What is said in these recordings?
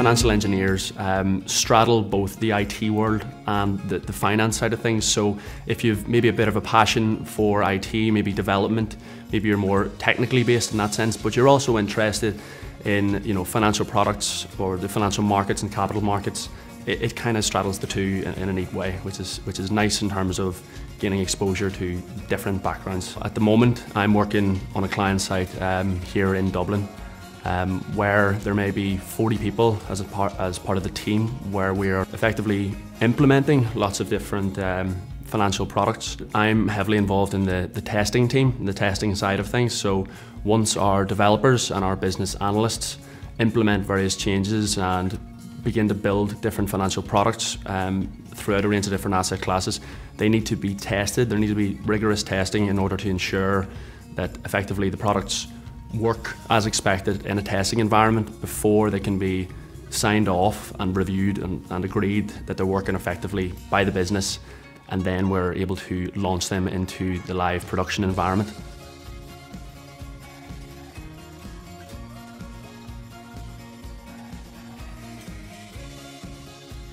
financial engineers straddle both the IT world and the finance side of things. So if you've maybe a bit of a passion for IT, maybe development, maybe you're more technically based in that sense, but you're also interested in financial products or the financial markets and capital markets, it kind of straddles the two in a neat way, which is nice in terms of gaining exposure to different backgrounds. At the moment, I'm working on a client site here in Dublin, where there may be 40 people as part of the team, where we are effectively implementing lots of different financial products. I'm heavily involved in the testing team, the testing side of things. So once our developers and our business analysts implement various changes and begin to build different financial products throughout a range of different asset classes, they need to be tested. There needs to be rigorous testing in order to ensure that effectively the products work as expected in a testing environment before they can be signed off and reviewed and agreed that they're working effectively by the business, and then we're able to launch them into the live production environment.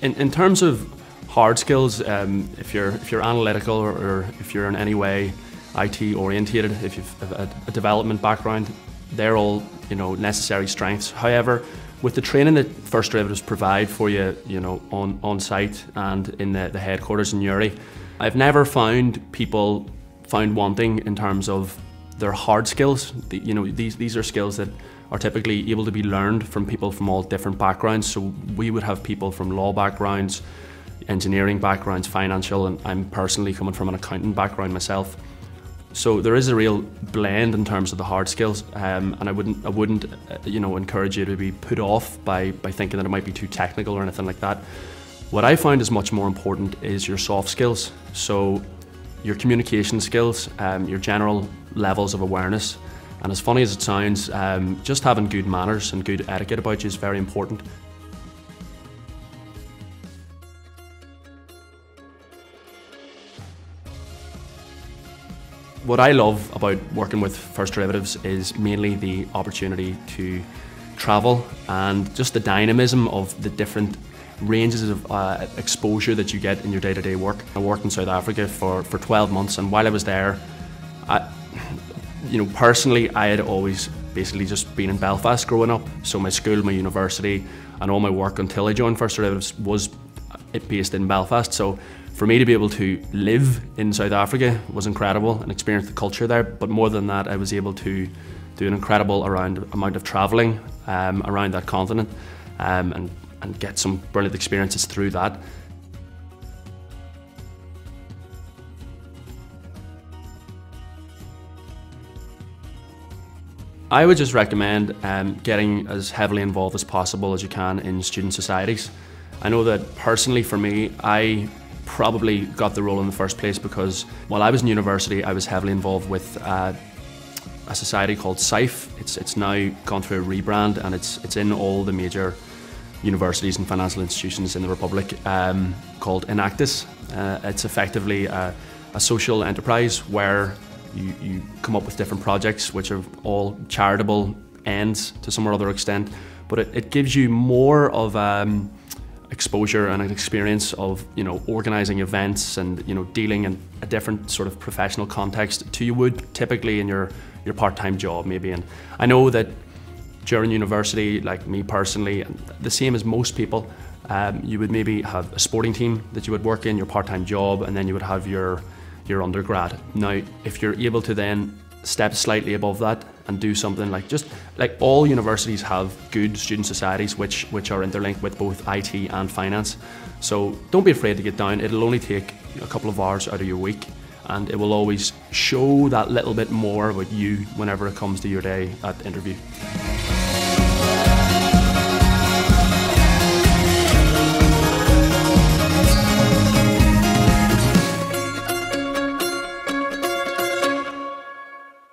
In terms of hard skills, if you're analytical or if you're in any way IT orientated, if you've a development background, they're all necessary strengths. However, with the training that First Derivatives provide for you, on site and in the headquarters in Uri, I've never found people found wanting in terms of their hard skills. These are skills that are typically able to be learned from people from all different backgrounds. So we would have people from law backgrounds, engineering backgrounds, financial, and I'm personally coming from an accounting background myself. So there is a real blend in terms of the hard skills, and I wouldn't encourage you to be put off by thinking that it might be too technical or anything like that. What I find is much more important is your soft skills. So your communication skills, your general levels of awareness, and as funny as it sounds, just having good manners and good etiquette about you is very important. What I love about working with First Derivatives is mainly the opportunity to travel and just the dynamism of the different ranges of exposure that you get in your day-to-day work. I worked in South Africa for 12 months, and while I was there, personally, I had always basically just been in Belfast growing up. So my school, my university, and all my work until I joined First Derivatives was based in Belfast. So for me to be able to live in South Africa was incredible and experience the culture there. But more than that, I was able to do an incredible amount of traveling around that continent and get some brilliant experiences through that. I would just recommend getting as heavily involved as possible as you can in student societies. I know that personally for me, I probably got the role in the first place because while I was in university, I was heavily involved with a society called SIFE. It's now gone through a rebrand, and it's in all the major universities and financial institutions in the Republic, called Enactus. It's effectively a social enterprise where you come up with different projects which are all charitable ends to some or other extent, but it gives you more of exposure and an experience of organising events and dealing in a different sort of professional context to you would typically in your part-time job maybe. And I know that during university, like me personally, and the same as most people, you would maybe have a sporting team that you would work in, your part-time job, and then you would have your undergrad. Now, if you're able to then step slightly above that and do something like all universities have good student societies which are interlinked with both IT and finance. So don't be afraid to get down. It'll only take a couple of hours out of your week, and it will always show that little bit more about you whenever it comes to your day at interview.